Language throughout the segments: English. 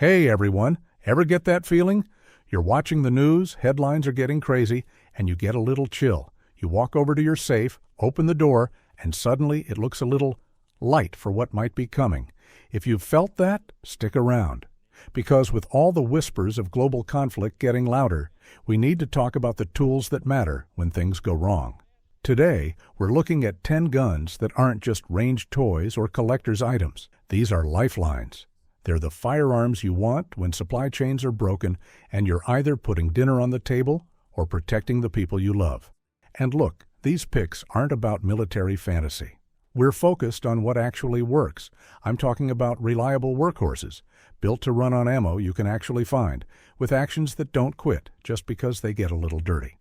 Hey everyone, ever get that feeling? You're watching the news, headlines are getting crazy, and you get a little chill. You walk over to your safe, open the door, and suddenly it looks a little light for what might be coming. If you've felt that, stick around. Because with all the whispers of global conflict getting louder, we need to talk about the tools that matter when things go wrong. Today, we're looking at 10 guns that aren't just ranged toys or collector's items. These are lifelines. They're the firearms you want when supply chains are broken and you're either putting dinner on the table or protecting the people you love. And look, these picks aren't about military fantasy. We're focused on what actually works. I'm talking about reliable workhorses, built to run on ammo you can actually find, with actions that don't quit just because they get a little dirty.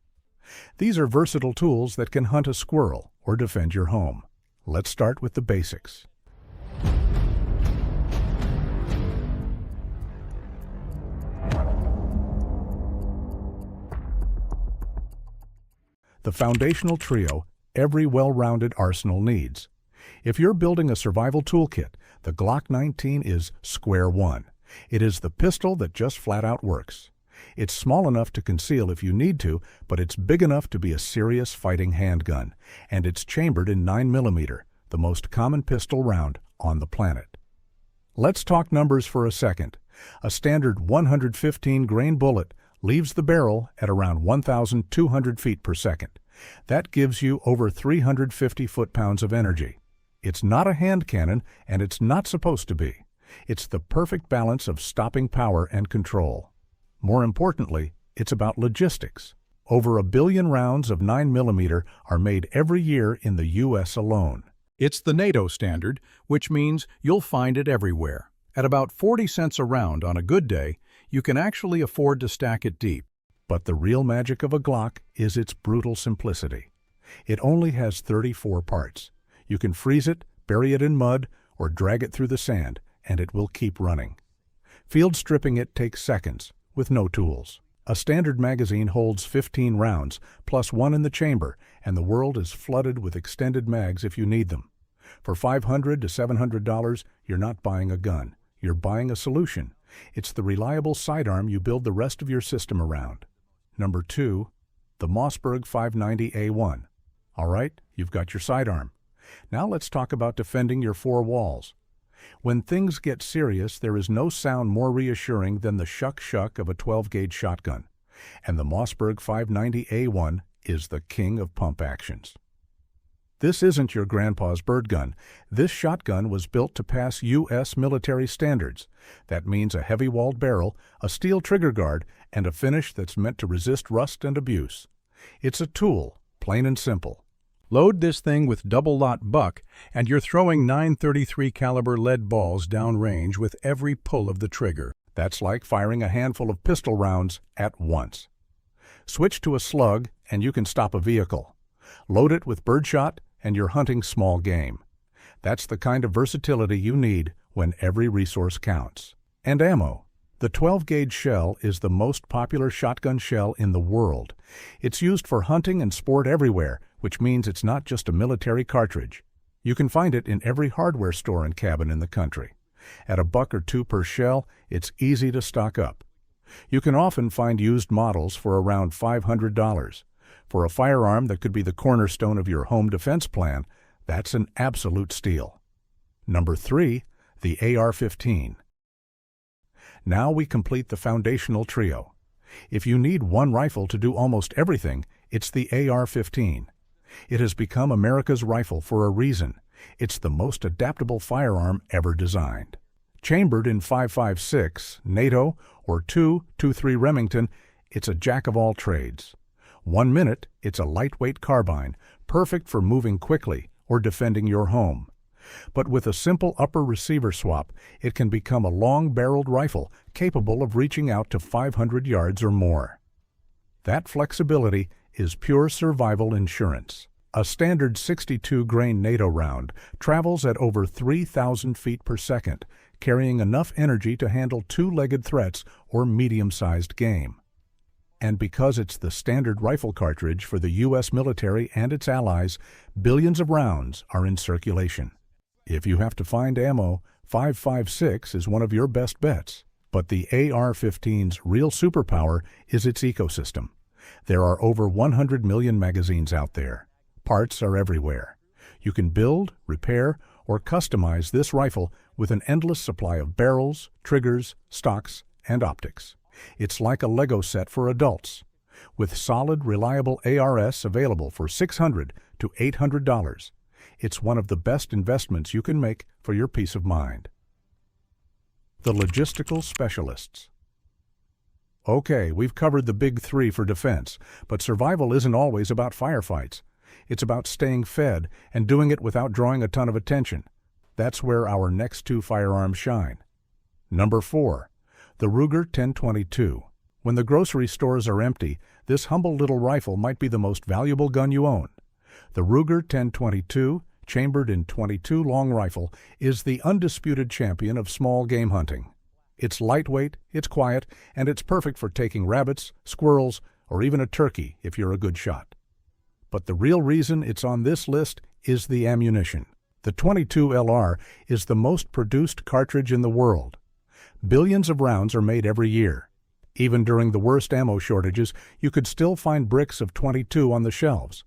These are versatile tools that can hunt a squirrel or defend your home. Let's start with the basics. The foundational trio every well-rounded arsenal needs. If you're building a survival toolkit, the Glock 19 is square one. It is the pistol that just flat-out works. It's small enough to conceal if you need to, but it's big enough to be a serious fighting handgun, and it's chambered in 9mm, the most common pistol round on the planet. Let's talk numbers for a second. A standard 115 grain bullet leaves the barrel at around 1,200 feet per second. That gives you over 350 foot-pounds of energy. It's not a hand cannon, and it's not supposed to be. It's the perfect balance of stopping power and control. More importantly, it's about logistics. Over 1 billion rounds of 9mm are made every year in the U.S. alone. It's the NATO standard, which means you'll find it everywhere. At about 40 cents a round on a good day, you can actually afford to stack it deep. But the real magic of a Glock is its brutal simplicity. It only has 34 parts. You can freeze it, bury it in mud, or drag it through the sand, and it will keep running. Field stripping it takes seconds, with no tools. A standard magazine holds 15 rounds, plus one in the chamber, and the world is flooded with extended mags if you need them. For $500 to $700, you're not buying a gun. You're buying a solution. It's the reliable sidearm you build the rest of your system around. Number 2, the Mossberg 590A1. All right, you've got your sidearm. Now let's talk about defending your four walls. When things get serious, there is no sound more reassuring than the shuck-shuck of a 12-gauge shotgun. And the Mossberg 590A1 is the king of pump actions. This isn't your grandpa's bird gun. This shotgun was built to pass U.S. military standards. That means a heavy-walled barrel, a steel trigger guard, and a finish that's meant to resist rust and abuse. It's a tool, plain and simple. Load this thing with double-lot buck, and you're throwing 9.33 caliber lead balls downrange with every pull of the trigger. That's like firing a handful of pistol rounds at once. Switch to a slug, and you can stop a vehicle. Load it with birdshot, and you're hunting small game. That's the kind of versatility you need when every resource counts. And ammo. The 12-gauge shell is the most popular shotgun shell in the world. It's used for hunting and sport everywhere, which means it's not just a military cartridge. You can find it in every hardware store and cabin in the country. At $1 or $2 per shell, it's easy to stock up. You can often find used models for around $500. For a firearm that could be the cornerstone of your home defense plan, that's an absolute steal. Number 3, the AR-15. Now we complete the foundational trio. If you need one rifle to do almost everything, it's the AR-15. It has become America's rifle for a reason. It's the most adaptable firearm ever designed. Chambered in 5.56, NATO, or 2.23 Remington, it's a jack of all trades. 1 minute, it's a lightweight carbine, perfect for moving quickly or defending your home. But with a simple upper receiver swap, it can become a long-barreled rifle capable of reaching out to 500 yards or more. That flexibility is pure survival insurance. A standard 62-grain NATO round travels at over 3,000 feet per second, carrying enough energy to handle two-legged threats or medium-sized game. And because it's the standard rifle cartridge for the U.S. military and its allies, billions of rounds are in circulation. If you have to find ammo, 5.56 is one of your best bets. But the AR-15's real superpower is its ecosystem. There are over 100 million magazines out there. Parts are everywhere. You can build, repair, or customize this rifle with an endless supply of barrels, triggers, stocks, and optics. It's like a Lego set for adults. With solid, reliable ARS available for $600 to $800, it's one of the best investments you can make for your peace of mind. The logistical specialists. Okay, we've covered the big three for defense, but survival isn't always about firefights. It's about staying fed and doing it without drawing a ton of attention. That's where our next two firearms shine. Number 4. The Ruger 10/22. When the grocery stores are empty, this humble little rifle might be the most valuable gun you own. The Ruger 10/22, chambered in .22 long rifle, is the undisputed champion of small game hunting. It's lightweight, it's quiet, and it's perfect for taking rabbits, squirrels, or even a turkey if you're a good shot. But the real reason it's on this list is the ammunition. The .22 LR is the most produced cartridge in the world. Billions of rounds are made every year. Even during the worst ammo shortages, you could still find bricks of .22 on the shelves.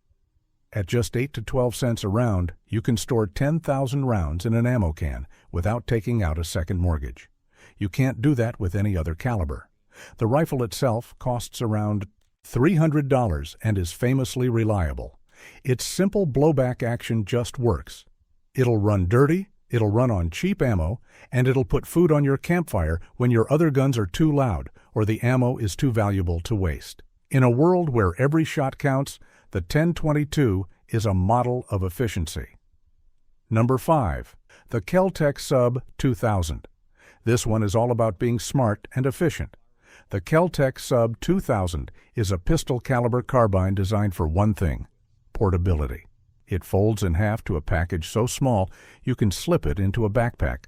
At just 8 to 12 cents a round, you can store 10,000 rounds in an ammo can without taking out a second mortgage. You can't do that with any other caliber. The rifle itself costs around $300 and is famously reliable. Its simple blowback action just works. It'll run dirty, it'll run on cheap ammo, and it'll put food on your campfire when your other guns are too loud or the ammo is too valuable to waste. In a world where every shot counts, the 10/22 is a model of efficiency. Number 5. The Kel-Tec Sub 2000. This one is all about being smart and efficient. The Kel-Tec Sub 2000 is a pistol caliber carbine designed for one thing: portability. It folds in half to a package so small you can slip it into a backpack.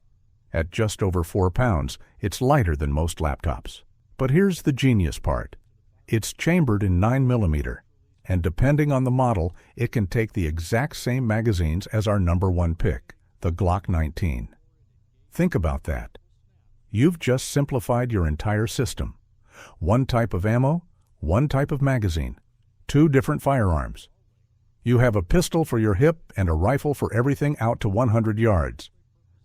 At just over 4 pounds, it's lighter than most laptops. But here's the genius part. It's chambered in 9mm, and depending on the model, it can take the exact same magazines as our number 1 pick, the Glock 19. Think about that. You've just simplified your entire system. One type of ammo, one type of magazine, 2 different firearms. You have a pistol for your hip and a rifle for everything out to 100 yards.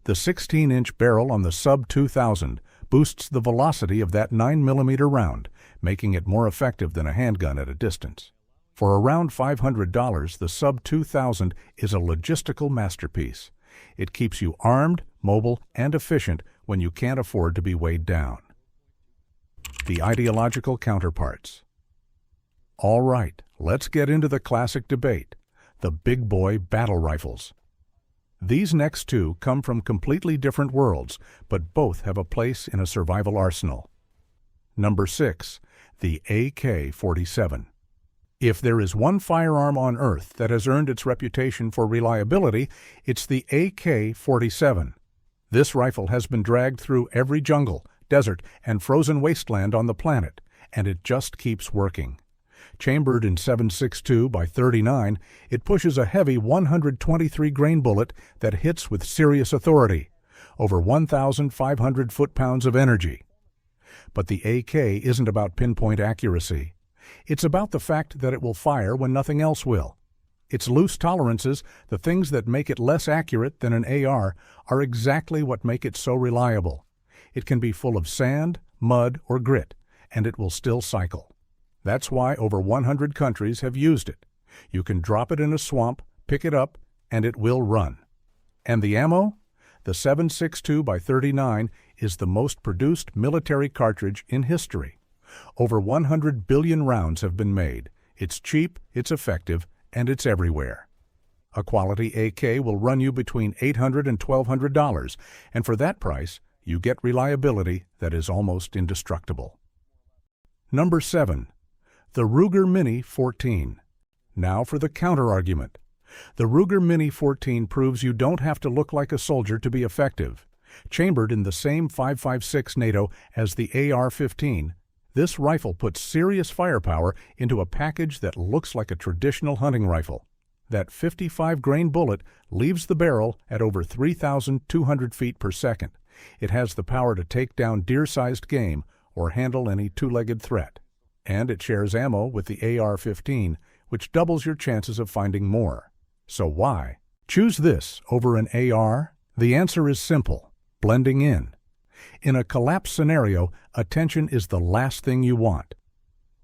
The 16-inch barrel on the Sub 2000 boosts the velocity of that 9mm round, making it more effective than a handgun at a distance. For around $500, the Sub 2000 is a logistical masterpiece. It keeps you armed, mobile, and efficient when you can't afford to be weighed down. The ideological counterparts. All right, let's get into the classic debate, the big boy battle rifles. These next two come from completely different worlds, but both have a place in a survival arsenal. Number 6. The AK-47. If there is one firearm on Earth that has earned its reputation for reliability, it's the AK-47. This rifle has been dragged through every jungle, desert, and frozen wasteland on the planet, and it just keeps working. Chambered in 7.62 by 39, it pushes a heavy 123-grain bullet that hits with serious authority, over 1,500 foot-pounds of energy. But the AK isn't about pinpoint accuracy. It's about the fact that it will fire when nothing else will. Its loose tolerances, the things that make it less accurate than an AR, are exactly what make it so reliable. It can be full of sand, mud, or grit, and it will still cycle. That's why over 100 countries have used it. You can drop it in a swamp, pick it up, and it will run. And the ammo? The 7.62 by 39 is the most produced military cartridge in history. Over 100 billion rounds have been made. It's cheap, it's effective, and it's everywhere. A quality AK will run you between $800 and $1,200, and for that price, you get reliability that is almost indestructible. Number 7. The Ruger Mini 14. Now for the counter-argument. The Ruger Mini 14 proves you don't have to look like a soldier to be effective. Chambered in the same 5.56 NATO as the AR-15, this rifle puts serious firepower into a package that looks like a traditional hunting rifle. That 55-grain bullet leaves the barrel at over 3,200 feet per second, It has the power to take down deer-sized game or handle any two-legged threat. And it shares ammo with the AR-15, which doubles your chances of finding more. So why choose this over an AR? The answer is simple: blending in. In a collapse scenario, attention is the last thing you want.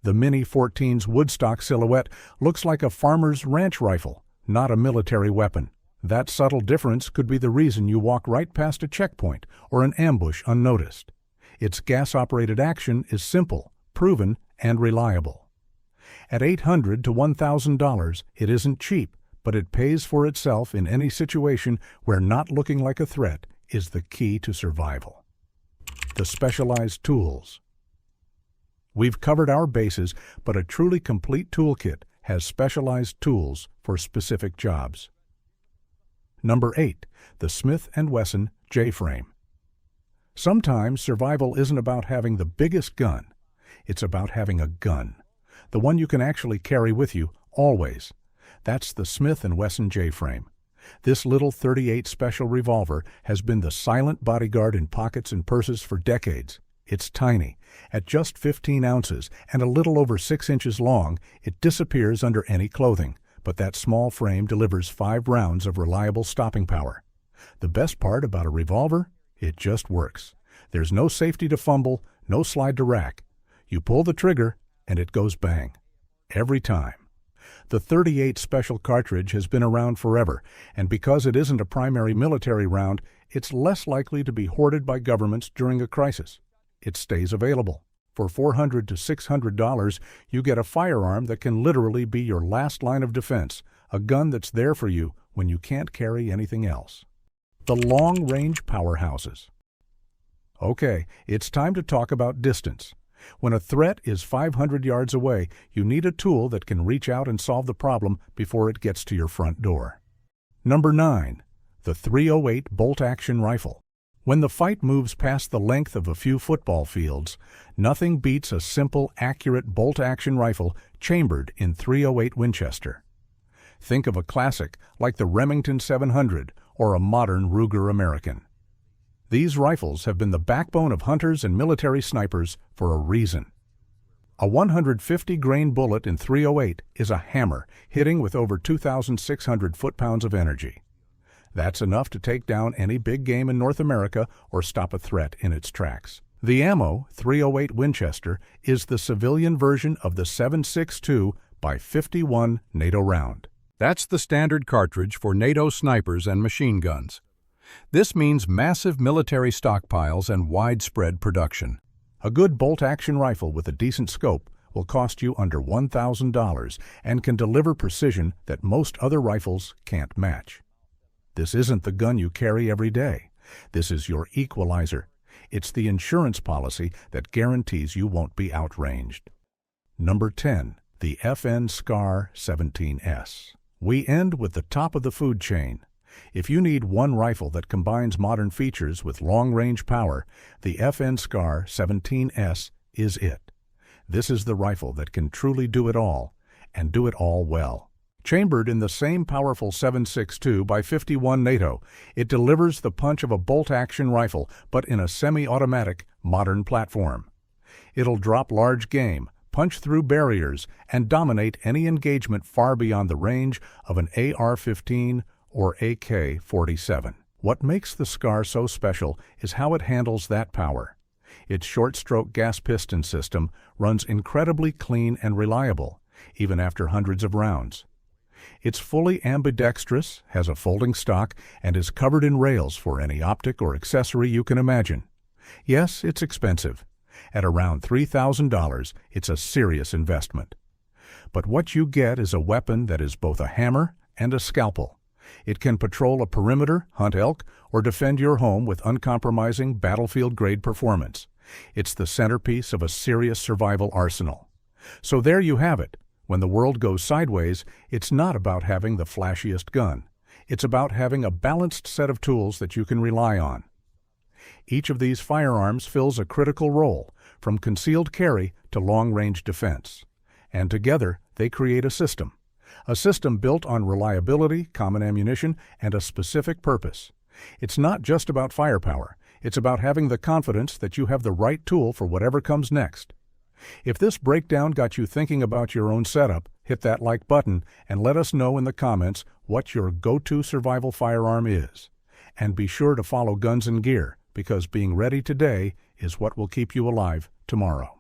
The Mini 14's woodstock silhouette looks like a farmer's ranch rifle, not a military weapon. That subtle difference could be the reason you walk right past a checkpoint or an ambush unnoticed. Its gas-operated action is simple, proven, and reliable. At $800 to $1,000, it isn't cheap, but it pays for itself in any situation where not looking like a threat is the key to survival. The specialized tools. We've covered our bases, but a truly complete toolkit has specialized tools for specific jobs. Number 8. The Smith & Wesson J-Frame. Sometimes survival isn't about having the biggest gun. It's about having a gun. The one you can actually carry with you, always. That's the Smith & Wesson J-Frame. This little .38 special revolver has been the silent bodyguard in pockets and purses for decades. It's tiny. At just 15 ounces and a little over 6 inches long, it disappears under any clothing, but that small frame delivers 5 rounds of reliable stopping power. The best part about a revolver? It just works. There's no safety to fumble, no slide to rack. You pull the trigger, and it goes bang. Every time. The .38 special cartridge has been around forever, and because it isn't a primary military round, it's less likely to be hoarded by governments during a crisis. It stays available. For $400 to $600, you get a firearm that can literally be your last line of defense, a gun that's there for you when you can't carry anything else. The long-range powerhouses. Okay, it's time to talk about distance. When a threat is 500 yards away, you need a tool that can reach out and solve the problem before it gets to your front door. Number 9. The .308 bolt-action rifle. When the fight moves past the length of a few football fields, nothing beats a simple, accurate bolt-action rifle chambered in .308 Winchester. Think of a classic like the Remington 700 or a modern Ruger American. These rifles have been the backbone of hunters and military snipers for a reason. A 150-grain bullet in .308 is a hammer, hitting with over 2,600 foot-pounds of energy. That's enough to take down any big game in North America or stop a threat in its tracks. The ammo, .308 Winchester, is the civilian version of the 7.62 by 51 NATO round. That's the standard cartridge for NATO snipers and machine guns. This means massive military stockpiles and widespread production. A good bolt-action rifle with a decent scope will cost you under $1,000 and can deliver precision that most other rifles can't match. This isn't the gun you carry every day. This is your equalizer. It's the insurance policy that guarantees you won't be outranged. Number 10. The FN SCAR 17S. We end with the top of the food chain. If you need one rifle that combines modern features with long-range power, the FN SCAR 17S is it. This is the rifle that can truly do it all, and do it all well. Chambered in the same powerful 7.62 by 51 NATO, it delivers the punch of a bolt-action rifle, but in a semi-automatic, modern platform. It'll drop large game, punch through barriers, and dominate any engagement far beyond the range of an AR-15 or AK-47. What makes the SCAR so special is how it handles that power. Its short-stroke gas piston system runs incredibly clean and reliable, even after hundreds of rounds. It's fully ambidextrous, has a folding stock, and is covered in rails for any optic or accessory you can imagine. Yes, it's expensive. At around $3,000, it's a serious investment. But what you get is a weapon that is both a hammer and a scalpel. It can patrol a perimeter, hunt elk, or defend your home with uncompromising battlefield-grade performance. It's the centerpiece of a serious survival arsenal. So there you have it. When the world goes sideways, it's not about having the flashiest gun. It's about having a balanced set of tools that you can rely on. Each of these firearms fills a critical role, from concealed carry to long-range defense. And together, they create a system built on reliability, common ammunition, and a specific purpose. It's not just about firepower. It's about having the confidence that you have the right tool for whatever comes next. If this breakdown got you thinking about your own setup, hit that like button and let us know in the comments what your go-to survival firearm is. And be sure to follow Guns and Gear, because being ready today is what will keep you alive tomorrow.